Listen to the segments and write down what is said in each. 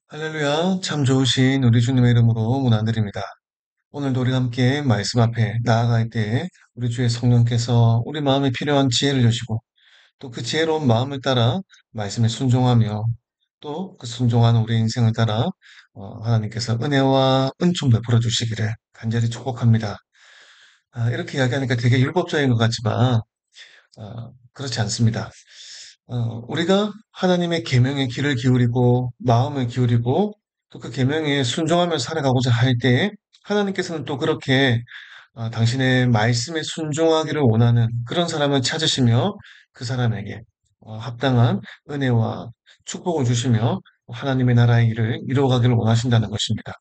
할렐루야, 참 좋으신 우리 주님의 이름으로 문안드립니다. 오늘도 우리 함께 말씀 앞에 나아갈 때 우리 주의 성령께서 우리 마음에 필요한 지혜를 주시고 또 그 지혜로운 마음을 따라 말씀에 순종하며 또 그 순종하는 우리 인생을 따라 하나님께서 은혜와 은총 베풀어 주시기를 간절히 축복합니다. 이렇게 이야기하니까 되게 율법적인 것 같지만 그렇지 않습니다. 우리가 하나님의 계명에 귀를 기울이고 마음을 기울이고 또 그 계명에 순종하며 살아가고자 할 때 하나님께서는 또 그렇게 당신의 말씀에 순종하기를 원하는 그런 사람을 찾으시며 그 사람에게 합당한 은혜와 축복을 주시며 하나님의 나라의 일을 이루어가기를 원하신다는 것입니다.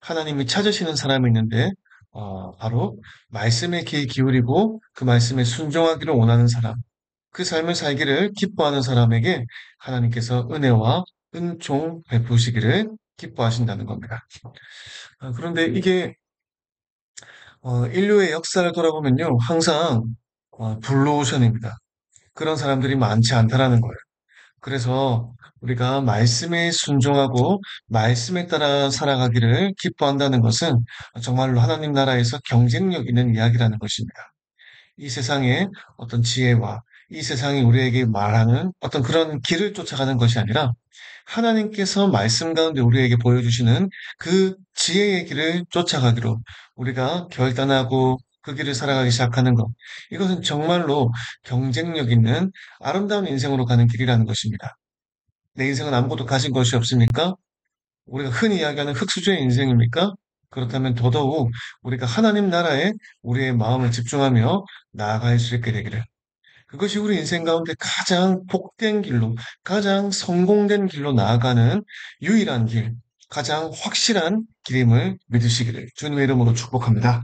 하나님이 찾으시는 사람이 있는데 바로 말씀에 귀 기울이고 그 말씀에 순종하기를 원하는 사람, 그 삶을 살기를 기뻐하는 사람에게 하나님께서 은혜와 은총 베푸시기를 기뻐하신다는 겁니다. 그런데 이게 인류의 역사를 돌아보면요, 항상 블루오션입니다. 그런 사람들이 많지 않다라는 거예요. 그래서 우리가 말씀에 순종하고 말씀에 따라 살아가기를 기뻐한다는 것은 정말로 하나님 나라에서 경쟁력 있는 이야기라는 것입니다. 이 세상의 어떤 지혜와 이 세상이 우리에게 말하는 어떤 그런 길을 쫓아가는 것이 아니라 하나님께서 말씀 가운데 우리에게 보여주시는 그 지혜의 길을 쫓아가기로 우리가 결단하고 그 길을 살아가기 시작하는 것. 이것은 정말로 경쟁력 있는 아름다운 인생으로 가는 길이라는 것입니다. 내 인생은 아무것도 가진 것이 없습니까? 우리가 흔히 이야기하는 흙수저의 인생입니까? 그렇다면 더더욱 우리가 하나님 나라에 우리의 마음을 집중하며 나아갈 수 있게 되기를. 그것이 우리 인생 가운데 가장 복된 길로, 가장 성공된 길로 나아가는 유일한 길, 가장 확실한 길임을 믿으시기를 주님의 이름으로 축복합니다.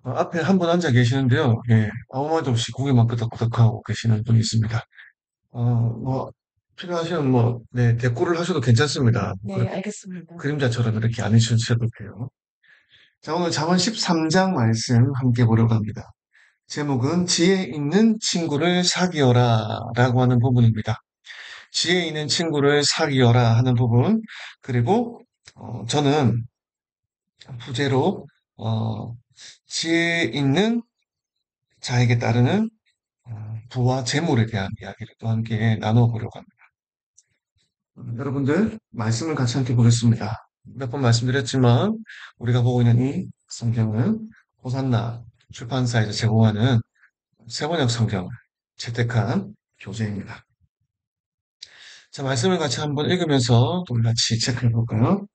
앞에 한 분 앉아 계시는데요. 예, 아무 말도 없이 고개만 끄덕끄덕하고 계시는 분이 있습니다. 뭐, 필요하시면 뭐, 네, 대꾸를 하셔도 괜찮습니다. 뭐 네, 그렇게 알겠습니다. 그림자처럼 이렇게 안 해주셔도 돼요. 자, 오늘 잠언 13장 말씀 함께 보려고 합니다. 제목은 지혜 있는 친구를 사귀어라 라고 하는 부분입니다. 지혜 있는 친구를 사귀어라 하는 부분, 그리고 저는 부제로 어, 지혜 있는 자에게 따르는 부와 재물에 대한 이야기를 또 함께 나누어 보려고 합니다. 여러분들 말씀을 같이 함께 보겠습니다. 몇 번 말씀드렸지만 우리가 보고 있는 이 성경은 호산나 출판사에서 제공하는 세번역 성경을 채택한 교재입니다. 자, 말씀을 같이 한번 읽으면서 또 우리 같이 체크해 볼까요?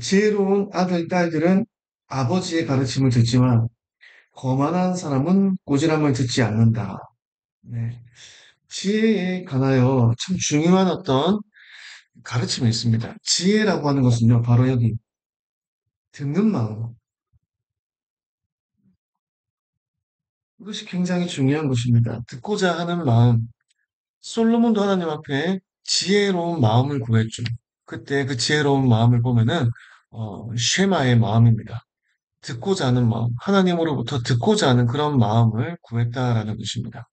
지혜로운 아들, 딸들은 아버지의 가르침을 듣지만 거만한 사람은 꼬지람을 듣지 않는다. 네. 지혜에 관하여 참 중요한 어떤 가르침이 있습니다. 지혜라고 하는 것은요, 바로 여기 듣는 마음. 이것이 굉장히 중요한 것입니다. 듣고자 하는 마음. 솔로몬도 하나님 앞에 지혜로운 마음을 구했죠. 그때 그 지혜로운 마음을 보면은 쉐마의 마음입니다. 듣고자 하는 마음, 하나님으로부터 듣고자 하는 그런 마음을 구했다라는 것입니다.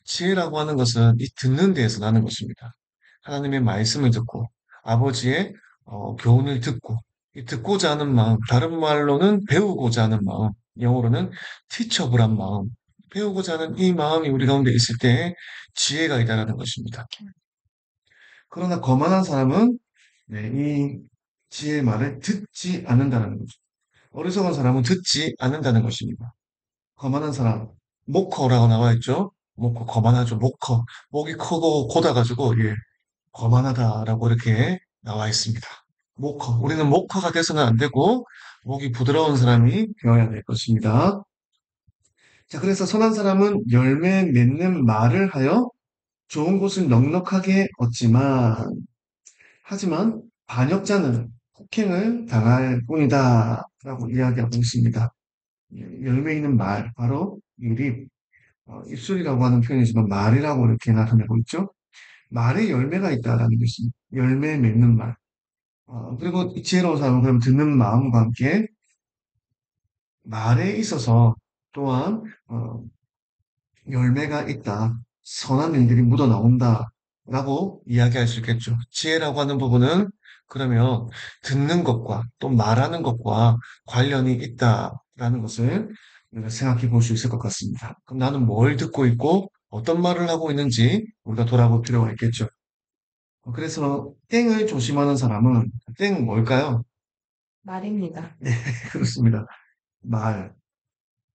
지혜라고 하는 것은 이 듣는 데에서 나는 것입니다. 하나님의 말씀을 듣고 아버지의 교훈을 듣고 이 듣고자 하는 마음, 다른 말로는 배우고자 하는 마음, 영어로는 teachable한 마음, 배우고자 하는 이 마음이 우리 가운데 있을 때 지혜가 있다라는 것입니다. 그러나 거만한 사람은 네, 이 지혜의 말을 듣지 않는다는 거죠. 어리석은 사람은 듣지 않는다는 것입니다. 거만한 사람, 목커라고 나와 있죠. 목커, 거만하죠. 목커. 목이 크고 고다가지고, 예, 거만하다라고 이렇게 나와 있습니다. 목커. 우리는 목커가 돼서는 안 되고, 목이 부드러운 사람이 되어야 될 것입니다. 자, 그래서 선한 사람은 열매 맺는 말을 하여 좋은 곳을 넉넉하게 얻지만, 하지만 반역자는 폭행을 당할 뿐이다. 라고 이야기하고 있습니다. 열매 있는 말, 바로 이 립, 입술이라고 하는 표현이지만 말이라고 이렇게 나타내고 있죠. 말에 열매가 있다라는 것입니다. 열매 맺는 말. 그리고 이 지혜로운 사람은 그럼 듣는 마음과 함께 말에 있어서 또한 열매가 있다. 선한 일들이 묻어 나온다. 라고 이야기할 수 있겠죠. 지혜라고 하는 부분은 그러면 듣는 것과 또 말하는 것과 관련이 있다라는 것을 우리가 생각해 볼 수 있을 것 같습니다. 그럼 나는 뭘 듣고 있고 어떤 말을 하고 있는지 우리가 돌아볼 필요가 있겠죠. 그래서 땡을 조심하는 사람은 땡 뭘까요? 말입니다. 네, 그렇습니다. 말.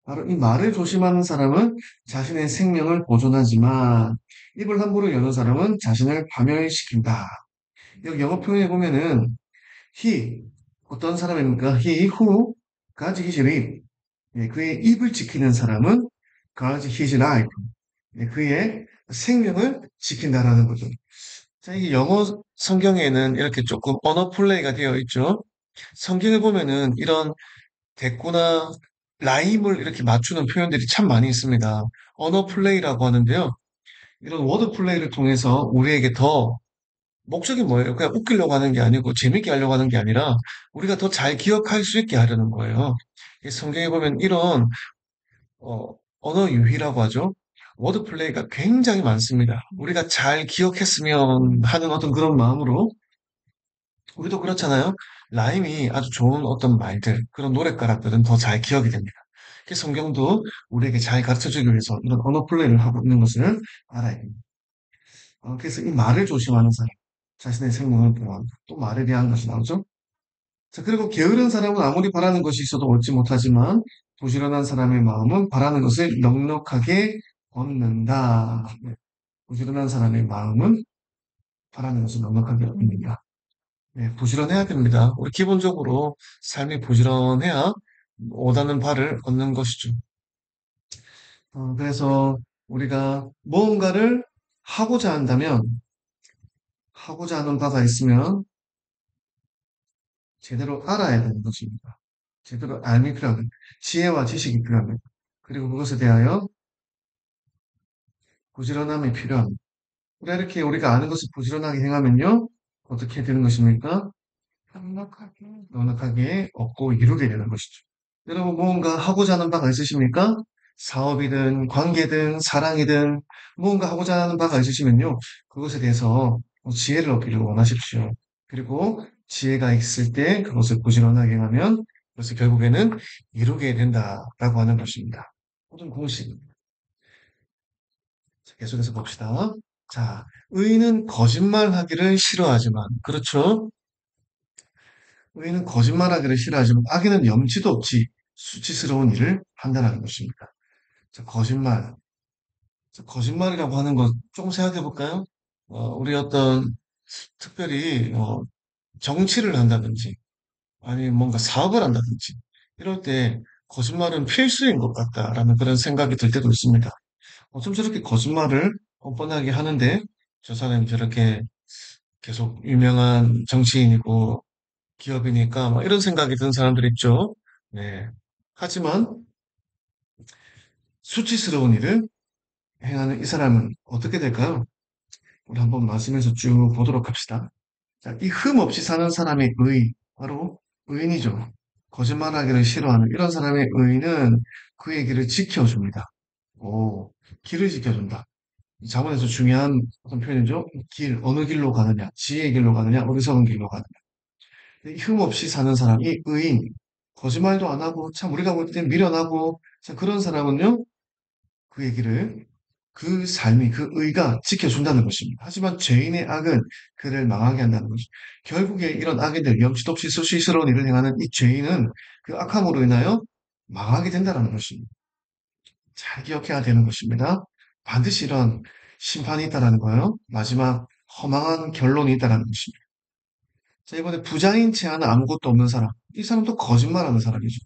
바로 이 말을 조심하는 사람은 자신의 생명을 보존하지만 입을 함부로 여는 사람은 자신을 파멸시킨다. 여기 영어 표현에 보면은 he 어떤 사람입니까? he who guards his lip. 예, 그의 입을 지키는 사람은 guards his life. 예, 그의 생명을 지킨다라는 거죠. 자, 이 영어 성경에는 이렇게 조금 언어 플레이가 되어 있죠. 성경에 보면은 이런 대꾸나 라임을 이렇게 맞추는 표현들이 참 많이 있습니다. 언어 플레이라고 하는데요. 이런 워드 플레이를 통해서 우리에게 더 목적이 뭐예요? 그냥 웃기려고 하는 게 아니고 재밌게 하려고 하는 게 아니라 우리가 더 잘 기억할 수 있게 하려는 거예요. 이 성경에 보면 이런 언어 유희라고 하죠. 워드 플레이가 굉장히 많습니다. 우리가 잘 기억했으면 하는 어떤 그런 마음으로 우리도 그렇잖아요. 라임이 아주 좋은 어떤 말들, 그런 노랫가락들은 더 잘 기억이 됩니다. 성경도 우리에게 잘 가르쳐 주기 위해서 이런 언어 플레이를 하고 있는 것을 알아야 됩니다. 그래서 이 말을 조심하는 사람, 자신의 생명을 보호한다. 또 말에 대한 것이 나오죠. 자, 그리고 게으른 사람은 아무리 바라는 것이 있어도 얻지 못하지만 부지런한 사람의 마음은 바라는 것을 넉넉하게 얻는다. 네, 부지런한 사람의 마음은 바라는 것을 넉넉하게 얻는다. 네, 부지런해야 됩니다. 우리 기본적으로 삶이 부지런해야 원하는 바를 얻는 것이죠. 그래서 우리가 무언가를 하고자 한다면, 하고자 하는 바가 있으면 제대로 알아야 되는 것입니다. 제대로 알미 필요합니다. 지혜와 지식이 필요합니다. 그리고 그것에 대하여 부지런함이 필요합니다. 이렇게 우리가 아는 것을 부지런하게 행하면요, 어떻게 되는 것입니까? 넉넉하게. 넉넉하게 얻고 이루게 되는 것이죠. 여러분, 무언가 하고자 하는 바가 있으십니까? 사업이든, 관계든, 사랑이든, 무언가 하고자 하는 바가 있으시면요, 그것에 대해서 지혜를 얻기를 원하십시오. 그리고 지혜가 있을 때 그것을 부지런하게 하면 그것을 결국에는 이루게 된다라고 하는 것입니다. 모든 공식. 자, 계속해서 봅시다. 자, 의인은 거짓말하기를 싫어하지만, 그렇죠? 의인은 거짓말하기를 싫어하지만 악인은 염치도 없이 수치스러운 일을 판단하는 것입니다. 자, 거짓말. 자, 거짓말이라고 하는 것 조금 생각해 볼까요? 우리 어떤 특별히 정치를 한다든지 아니면 뭔가 사업을 한다든지 이럴 때 거짓말은 필수인 것 같다라는 그런 생각이 들 때도 있습니다. 어쩜 저렇게 거짓말을 뻔뻔하게 하는데 저 사람이 저렇게 계속 유명한 정치인이고 기업이니까 막 이런 생각이 드는 사람들 있죠. 네. 하지만 수치스러운 일을 행하는 이 사람은 어떻게 될까요? 우리 한번 말씀해서 쭉 보도록 합시다. 자, 이 흠 없이 사는 사람의 의, 바로 의인이죠. 거짓말하기를 싫어하는 이런 사람의 의인은 그의 길을 지켜줍니다. 오, 길을 지켜준다. 이 자문에서 중요한 어떤 표현이죠. 길, 어느 길로 가느냐, 지혜의 길로 가느냐, 어리석은 길로 가느냐. 흠 없이 사는 사람이 의인, 거짓말도 안 하고, 참 우리가 볼 땐 미련하고, 참 그런 사람은요, 그 얘기를, 그 삶이, 그 의가 지켜준다는 것입니다. 하지만 죄인의 악은 그를 망하게 한다는 것입니다. 결국에 이런 악인들, 염치도 없이 수치스러운 일을 행하는 이 죄인은 그 악함으로 인하여 망하게 된다는 것입니다. 잘 기억해야 되는 것입니다. 반드시 이런 심판이 있다는 거예요. 마지막 허망한 결론이 있다는 것입니다. 자, 이번에 부자인 채 하나 아무것도 없는 사람. 이 사람도 거짓말하는 사람이죠.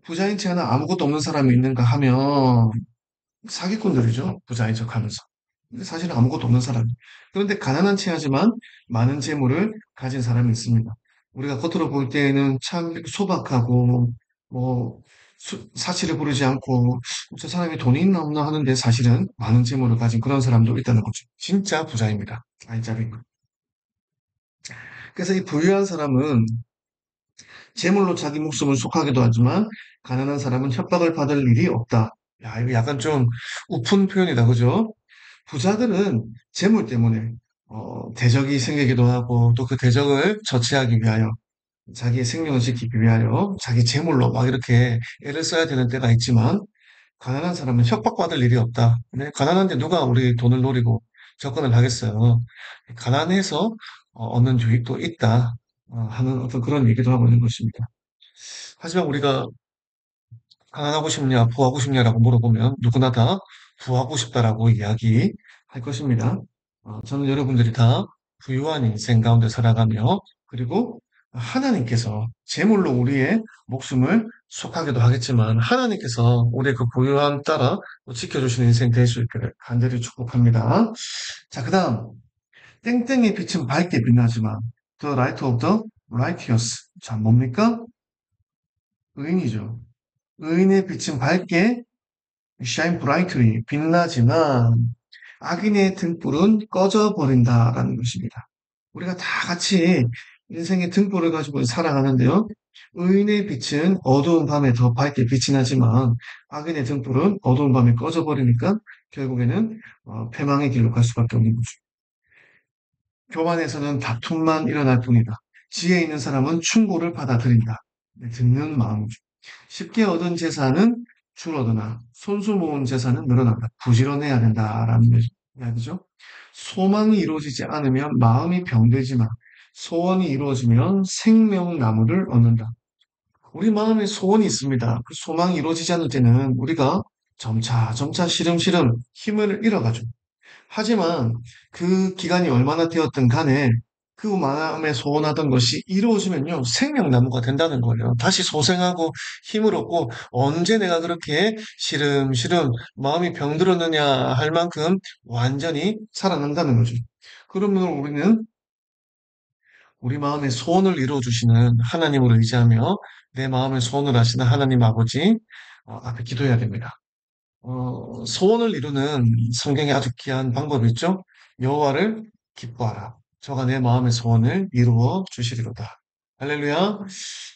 부자인 채 하나 아무것도 없는 사람이 있는가 하면 사기꾼들이죠. 부자인 척 하면서. 근데 사실은 아무것도 없는 사람. 그런데 가난한 채하지만 많은 재물을 가진 사람이 있습니다. 우리가 겉으로 볼 때에는 참 소박하고, 뭐, 사치를 부르지 않고, 저 사람이 돈이 있나 없나 하는데 사실은 많은 재물을 가진 그런 사람도 있다는 거죠. 진짜 부자입니다. 알짜배기. 그래서 이 부유한 사람은 재물로 자기 목숨을 속하기도 하지만 가난한 사람은 협박을 받을 일이 없다. 야, 이거 약간 좀 우픈 표현이다, 그죠? 부자들은 재물 때문에 대적이 생기기도 하고 또 그 대적을 처치하기 위하여 자기의 생명을 지키기 위하여 자기 재물로 막 이렇게 애를 써야 되는 때가 있지만 가난한 사람은 협박받을 일이 없다. 네, 가난한데 누가 우리 돈을 노리고 접근을 하겠어요. 가난해서 얻는 유익도 있다. 하는 어떤 그런 얘기도 하고 있는 것입니다. 하지만 우리가 가난하고 싶냐, 부하고 싶냐라고 물어보면 누구나 다 부하고 싶다라고 이야기할 것입니다. 저는 여러분들이 다 부유한 인생 가운데 살아가며 그리고 하나님께서 제물로 우리의 목숨을 속하기도 하겠지만 하나님께서 우리의 그 부유함 따라 또 지켜주시는 인생 될 수 있기를 간절히 축복합니다. 자, 그 다음 땡땡의 빛은 밝게 빛나지만 The light of the righteous. 자, 뭡니까? 의인이죠. 의인의 빛은 밝게 shine brightly 빛나지만 악인의 등불은 꺼져버린다라는 것입니다. 우리가 다 같이 인생의 등불을 가지고 살아가는데요. 의인의 빛은 어두운 밤에 더 밝게 빛이 나지만 악인의 등불은 어두운 밤에 꺼져버리니까 결국에는 패망의 길로 갈 수밖에 없는 거죠. 교만에서는 다툼만 일어날 뿐이다. 지혜 있는 사람은 충고를 받아들인다. 네, 듣는 마음이죠. 쉽게 얻은 재산은 줄어드나 손수 모은 재산은 늘어난다. 부지런해야 된다라는 이야기죠. 소망이 이루어지지 않으면 마음이 병들지만 소원이 이루어지면 생명나무를 얻는다. 우리 마음에 소원이 있습니다. 그 소망이 이루어지지 않을 때는 우리가 점차 점차 시름시름 힘을 잃어가죠. 하지만 그 기간이 얼마나 되었든 간에 그 마음에 소원하던 것이 이루어지면요, 생명나무가 된다는 거예요. 다시 소생하고 힘을 얻고 언제 내가 그렇게 시름시름 마음이 병들었느냐 할 만큼 완전히 살아난다는 거죠. 그러면 우리는 우리 마음의 소원을 이루어주시는 하나님을 의지하며 내 마음의 소원을 하시는 하나님 아버지 앞에 기도해야 됩니다. 소원을 이루는 성경에 아주 귀한 방법이 있죠. 여호와를 기뻐하라. 저가 내 마음의 소원을 이루어 주시리로다. 할렐루야.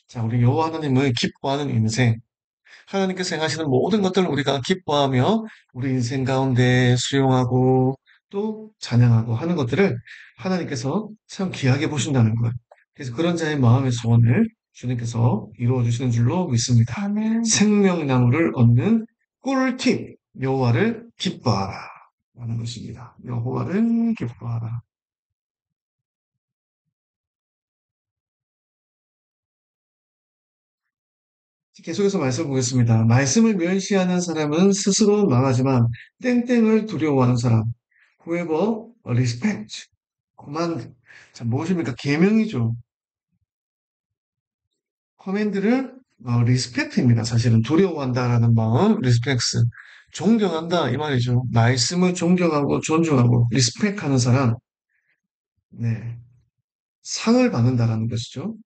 자, 우리 여호와 하나님을 기뻐하는 인생. 하나님께서 행하시는 모든 것들을 우리가 기뻐하며 우리 인생 가운데 수용하고 또 찬양하고 하는 것들을 하나님께서 참 귀하게 보신다는 거예요. 그래서 그런 자의 마음의 소원을 주님께서 이루어 주시는 줄로 믿습니다. 아멘. 생명나무를 얻는 꿀팁, 여호와를 기뻐하라 라는 것입니다. 여호와를 기뻐하라. 계속해서 말씀 보겠습니다. 말씀을 멸시하는 사람은 스스로 망하지만 땡땡을 두려워하는 사람, whoever respect, command, 자 무엇입니까? 계명이죠. 커맨드를 리스펙트입니다. 사실은 두려워한다라는 마음, 리스펙스, 존경한다 이 말이죠. 말씀을 존경하고 존중하고 리스펙하는 사람, 네, 상을 받는다라는 것이죠.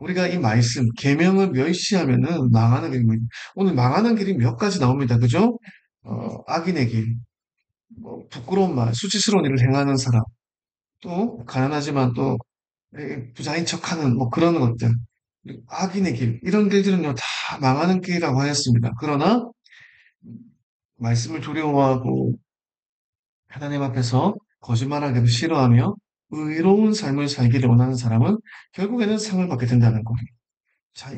우리가 이 말씀, 계명을 멸시하면은 망하는 길입니다. 오늘 망하는 길이 몇 가지 나옵니다. 그죠? 악인의 길, 뭐, 부끄러운 말, 수치스러운 일을 행하는 사람, 또, 가난하지만 또, 부자인 척하는, 뭐, 그런 것들. 그리고 악인의 길, 이런 길들은요, 다 망하는 길이라고 하였습니다. 그러나, 말씀을 두려워하고, 하나님 앞에서 거짓말하기를 싫어하며, 의로운 삶을 살기를 원하는 사람은 결국에는 상을 받게 된다는 거예요. 자,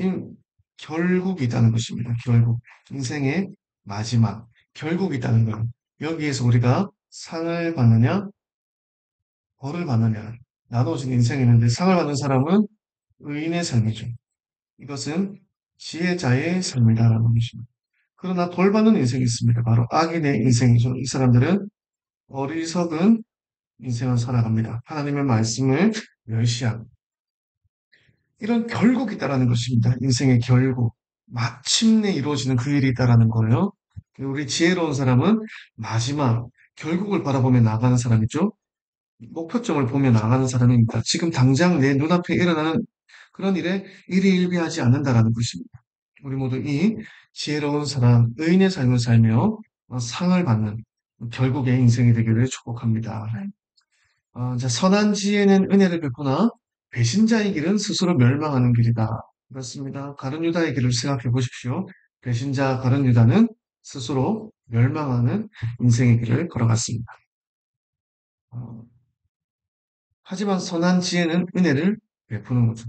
결국이 있다는 것입니다. 결국. 인생의 마지막, 결국이 있다는 거예요. 여기에서 우리가 상을 받느냐, 벌을 받느냐, 나눠진 인생이 있는데 상을 받는 사람은 의인의 삶이죠. 이것은 지혜자의 삶이다라는 것입니다. 그러나 벌 받는 인생이 있습니다. 바로 악인의 인생이죠. 이 사람들은 어리석은 인생을 살아갑니다. 하나님의 말씀을 멸시하고, 이런 결국이 있다라는 것입니다. 인생의 결국. 마침내 이루어지는 그 일이 있다라는 거예요. 우리 지혜로운 사람은 마지막, 결국을 바라보며 나가는 사람이죠. 목표점을 보며 나가는 사람입니다. 지금 당장 내 눈앞에 일어나는 그런 일에 일희일비하지 않는다라는 것입니다. 우리 모두 이 지혜로운 사람, 의인의 삶을 살며 상을 받는 결국의 인생이 되기를 축복합니다. 자, 선한 지혜는 은혜를 베푸나 배신자의 길은 스스로 멸망하는 길이다. 그렇습니다. 가룟 유다의 길을 생각해 보십시오. 배신자 가룟 유다는 스스로 멸망하는 인생의 길을 걸어갔습니다. 어, 하지만 선한 지혜는 은혜를 베푸는 거죠.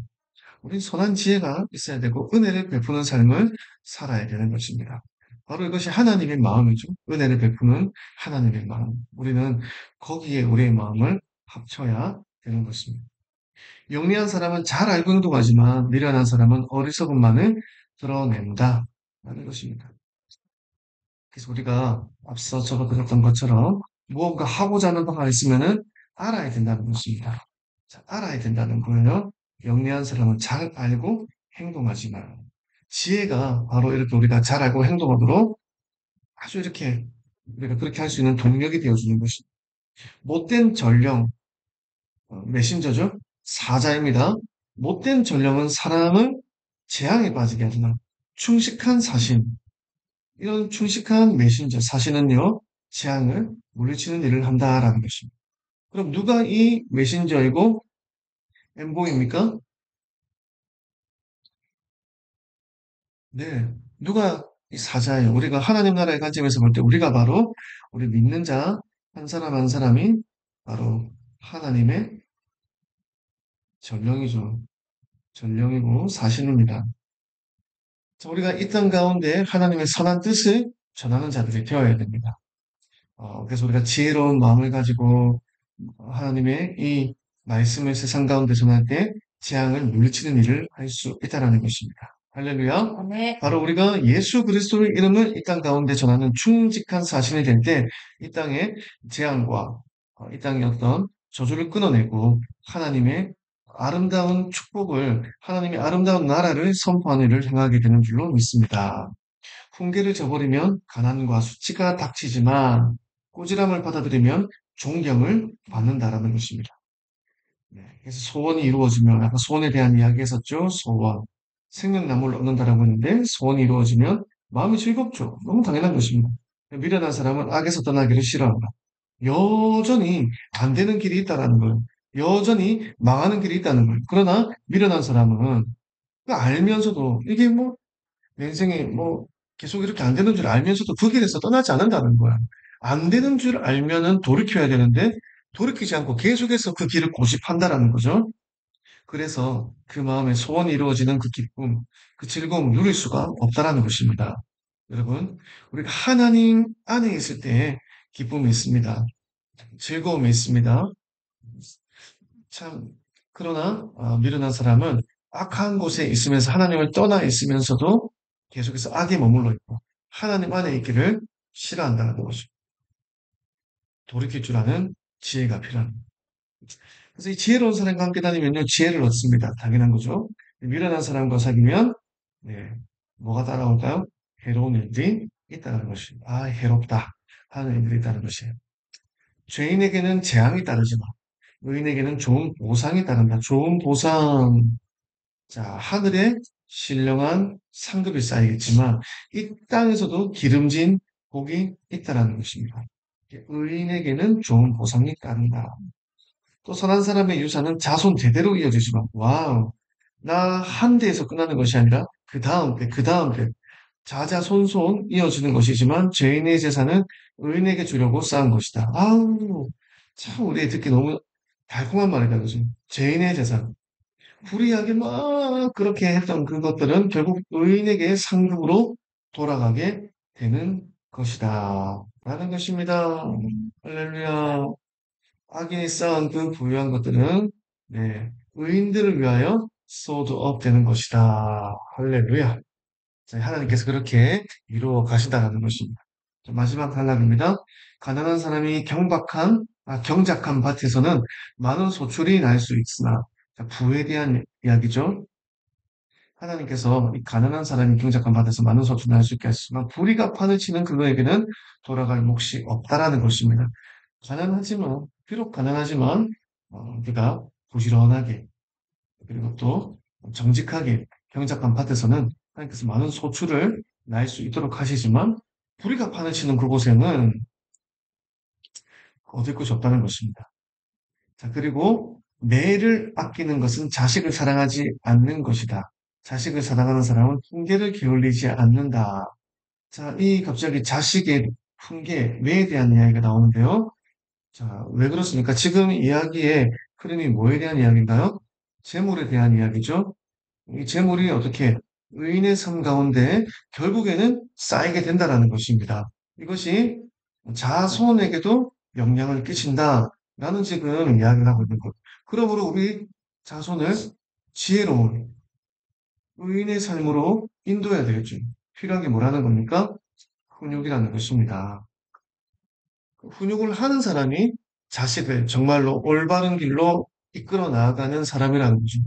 우리 선한 지혜가 있어야 되고 은혜를 베푸는 삶을 살아야 되는 것입니다. 바로 이것이 하나님의 마음이죠. 은혜를 베푸는 하나님의 마음. 우리는 거기에 우리의 마음을 합쳐야 되는 것입니다. 영리한 사람은 잘 알고 행동하지만 미련한 사람은 어리석음만을 드러낸다. 라는 것입니다. 그래서 우리가 앞서 적어드렸던 것처럼 무언가 하고자 하는 바가 있으면은 알아야 된다는 것입니다. 자, 알아야 된다는 거예요. 영리한 사람은 잘 알고 행동하지만 지혜가 바로 이렇게 우리가 잘 알고 행동하도록 아주 이렇게 우리가 그렇게 할 수 있는 동력이 되어주는 것입니다. 못된 전령, 메신저죠? 사자입니다. 못된 전령은 사람을 재앙에 빠지게 하지만 충식한 사신, 이런 충식한 메신저, 사신은요, 재앙을 물리치는 일을 한다라는 것입니다. 그럼 누가 이 메신저이고 엠보입니까? 네. 누가 이 사자예요? 우리가 하나님 나라의 관점에서 볼 때 우리가 바로 우리 믿는 자 한 사람 한 사람이 바로 하나님의 전령이죠. 전령이고 사신입니다. 자, 우리가 이 땅 가운데 하나님의 선한 뜻을 전하는 자들이 되어야 됩니다. 그래서 우리가 지혜로운 마음을 가지고 하나님의 이 말씀을 세상 가운데 전할 때 재앙을 물리치는 일을 할 수 있다는 것입니다. 할렐루야. 네. 바로 우리가 예수 그리스도의 이름을 이 땅 가운데 전하는 충직한 사신이 될 때 이 땅의 재앙과 이 땅의 어떤 저주를 끊어내고 하나님의 아름다운 축복을 하나님의 아름다운 나라를 선포하는 일을 행하게 되는 줄로 믿습니다. 훈계를 저버리면 가난과 수치가 닥치지만 꾸지람을 받아들이면 존경을 받는다라는 것입니다. 네, 그래서 소원이 이루어지면 아까 소원에 대한 이야기 했었죠. 소원. 생명나무를 얻는다라고 했는데 소원이 이루어지면 마음이 즐겁죠. 너무 당연한 것입니다. 미련한 사람은 악에서 떠나기를 싫어합니다. 여전히 안 되는 길이 있다라는 거예요. 여전히 망하는 길이 있다는 거예요. 그러나 미련한 사람은 그 알면서도 이게 뭐 내 인생에 뭐 계속 이렇게 안 되는 줄 알면서도 그 길에서 떠나지 않는다는 거야. 안 되는 줄 알면은 돌이켜야 되는데 돌이키지 않고 계속해서 그 길을 고집한다라는 거죠. 그래서 그 마음에 소원이 이루어지는 그 기쁨, 그 즐거움을 누릴 수가 없다라는 것입니다. 여러분, 우리가 하나님 안에 있을 때 기쁨이 있습니다. 즐거움이 있습니다. 참, 그러나 미련한 사람은 악한 곳에 있으면서 하나님을 떠나 있으면서도 계속해서 악에 머물러 있고 하나님 안에 있기를 싫어한다는 거죠. 돌이킬 줄 아는 지혜가 필요합니다. 그래서 이 지혜로운 사람과 함께 다니면요, 지혜를 얻습니다. 당연한 거죠. 미련한 사람과 사귀면, 네, 뭐가 따라올까요? 해로운 일들이 있다는 것입니다. 아, 해롭다 하는 일들이 있다는 것이에요. 죄인에게는 재앙이 따르지만, 의인에게는 좋은 보상이 따른다. 좋은 보상. 자, 하늘에 신령한 상급이 쌓이겠지만, 이 땅에서도 기름진 복이 있다는 것입니다. 의인에게는 좋은 보상이 따른다. 또 선한 사람의 유산은 자손 대대로 이어지지만, 와우. 나 한 대에서 끝나는 것이 아니라 그 다음 때, 그 다음 때, 자자손손 이어지는 것이지만 죄인의 재산은 의인에게 주려고 쌓은 것이다. 아우, 참 우리 듣기 너무 달콤한 말이다, 그죠? 죄인의 재산. 불이하게 막 그렇게 했던 그것들은 결국 의인에게 상급으로 돌아가게 되는 것이다. 라는 것입니다. 할렐루야. 악인이 쌓은 그 부유한 것들은 네, 의인들을 위하여 소드업 되는 것이다. 할렐루야. 자, 하나님께서 그렇게 이루어 가신다는 것입니다. 자, 마지막 단락입니다. 가난한 사람이 경작한 밭에서는 많은 소출이 날 수 있으나 자, 부에 대한 이야기죠. 하나님께서 이 가난한 사람이 경작한 밭에서 많은 소출을 날 수 있게 하시지만 불의가 판을 치는 그거에게는 돌아갈 몫이 없다라는 것입니다. 가난하지만, 비록 가난하지만, 우리가 부지런하게, 그리고 또 정직하게 경작한 밭에서는 하나님께서 많은 소출을 날 수 있도록 하시지만, 불의가 판을 치는 그곳에는 얻을 것이 없다는 것입니다. 자, 그리고 매를 아끼는 것은 자식을 사랑하지 않는 것이다. 자식을 사랑하는 사람은 핑계를 게을리지 않는다. 자, 이 갑자기 자식의 훈계에 대한 이야기가 나오는데요. 자, 왜 그렇습니까? 지금 이야기의 흐름이 뭐에 대한 이야기인가요? 재물에 대한 이야기죠. 이 재물이 어떻게 의인의 삶 가운데 결국에는 쌓이게 된다라는 것입니다. 이것이 자손에게도 영향을 끼친다라는 지금 이야기를 하고 있는 것. 그러므로 우리 자손을 지혜로운 의인의 삶으로 인도해야 되겠죠. 필요한 게 뭐라는 겁니까? 훈육이라는 것입니다. 훈육을 하는 사람이 자식을 정말로 올바른 길로 이끌어 나아가는 사람이라는 거죠.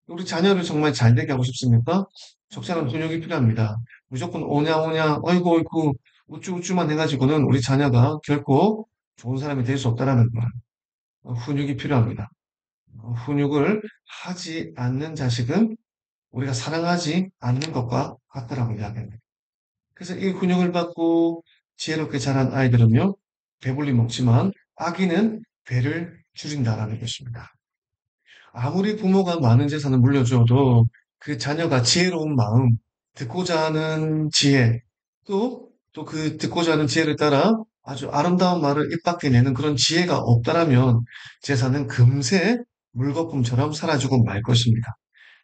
우리 자녀를 정말 잘 되게 하고 싶습니까? 적절한 훈육이 필요합니다. 무조건 오냐오냐, 어이구, 어이구, 우쭈우쭈만 해가지고는 우리 자녀가 결코 좋은 사람이 될 수 없다라는 거예요. 훈육이 필요합니다. 훈육을 하지 않는 자식은 우리가 사랑하지 않는 것과 같다라고 이야기합니다. 그래서 이 훈육을 받고 지혜롭게 자란 아이들은요, 배불리 먹지만 아기는 배를 줄인다라는 것입니다. 아무리 부모가 많은 재산을 물려줘도 그 자녀가 지혜로운 마음, 듣고자 하는 지혜, 또 그 듣고자 하는 지혜를 따라 아주 아름다운 말을 입 밖에 내는 그런 지혜가 없다라면 재산은 금세 물거품처럼 사라지고 말 것입니다.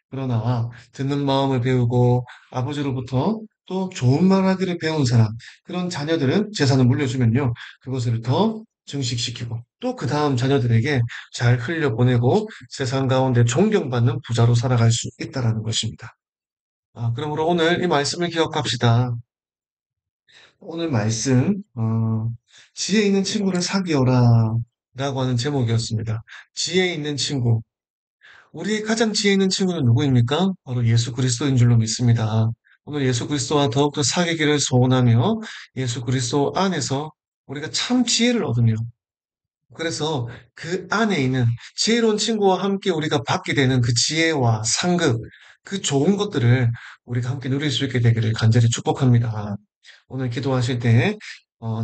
그러나 듣는 마음을 배우고 아버지로부터 또 좋은 말하기를 배운 사람, 그런 자녀들은 재산을 물려주면요. 그것을 더 증식시키고 또 그 다음 자녀들에게 잘 흘려보내고 세상 가운데 존경받는 부자로 살아갈 수 있다라는 것입니다. 그러므로 오늘 이 말씀을 기억합시다. 오늘 말씀, 지혜 있는 친구를 사귀어라 라고 하는 제목이었습니다. 지혜 있는 친구. 우리의 가장 지혜 있는 친구는 누구입니까? 바로 예수 그리스도인 줄로 믿습니다. 오늘 예수 그리스도와 더욱더 사귀기를 소원하며 예수 그리스도 안에서 우리가 참 지혜를 얻으며 그래서 그 안에 있는 지혜로운 친구와 함께 우리가 받게 되는 그 지혜와 상급, 그 좋은 것들을 우리가 함께 누릴 수 있게 되기를 간절히 축복합니다. 오늘 기도하실 때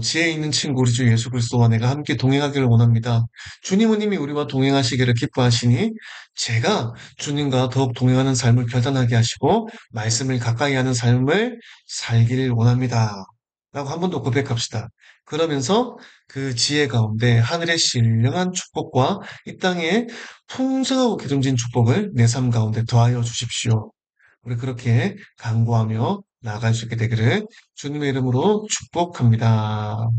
지혜 있는 친구 우리 주 예수 그리스도와 내가 함께 동행하기를 원합니다. 주님은 이미 우리와 동행하시기를 기뻐하시니 제가 주님과 더욱 동행하는 삶을 결단하게 하시고 말씀을 가까이 하는 삶을 살기를 원합니다. 라고 한 번 더 고백합시다. 그러면서 그 지혜 가운데 하늘의 신령한 축복과 이 땅에 풍성하고 기름진 축복을 내 삶 가운데 더하여 주십시오. 우리 그렇게 간구하며 나아갈 수 있게 되기를 주님의 이름으로 축복합니다.